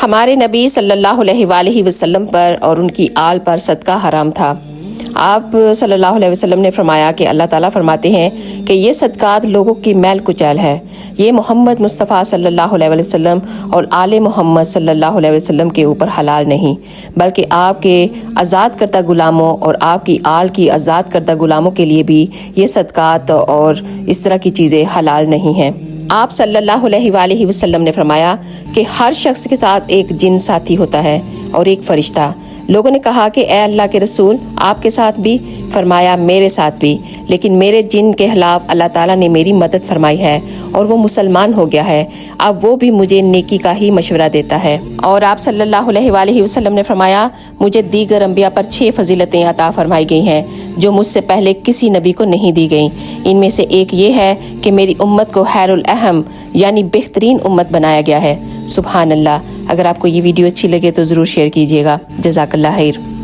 ہمارے نبی صلی اللہ علیہ وآلہ وسلم پر اور ان کی آل پر صدقہ حرام تھا۔ آپ صلی اللہ علیہ وسلم نے فرمایا کہ اللہ تعالیٰ فرماتے ہیں کہ یہ صدقات لوگوں کی میل کچیل ہے، یہ محمد مصطفیٰ صلی اللہ علیہ وسلم اور آل محمد صلی اللہ علیہ وسلم کے اوپر حلال نہیں، بلکہ آپ کے آزاد کردہ غلاموں اور آپ کی آل کی آزاد کردہ غلاموں کے لیے بھی یہ صدقات اور اس طرح کی چیزیں حلال نہیں ہیں۔ آپ صلی اللہ علیہ وآلہ وسلم نے فرمایا کہ ہر شخص کے ساتھ ایک جن ساتھی ہوتا ہے اور ایک فرشتہ۔ لوگوں نے کہا کہ اے اللہ کے رسول، آپ کے ساتھ بھی؟ فرمایا میرے ساتھ بھی، لیکن میرے جن کے خلاف اللہ تعالیٰ نے میری مدد فرمائی ہے اور وہ مسلمان ہو گیا ہے، اب وہ بھی مجھے نیکی کا ہی مشورہ دیتا ہے۔ اور آپ صلی اللہ علیہ وآلہ وسلم نے فرمایا مجھے دیگر انبیاء پر 6 فضیلتیں عطا فرمائی گئی ہیں جو مجھ سے پہلے کسی نبی کو نہیں دی گئیں۔ ان میں سے ایک یہ ہے کہ میری امت کو خیر الاہم یعنی بہترین امت بنایا گیا ہے۔ سبحان اللہ۔ اگر آپ کو یہ ویڈیو اچھی لگے تو ضرور شیئر کیجیے گا۔ جزاک اللہ خیر۔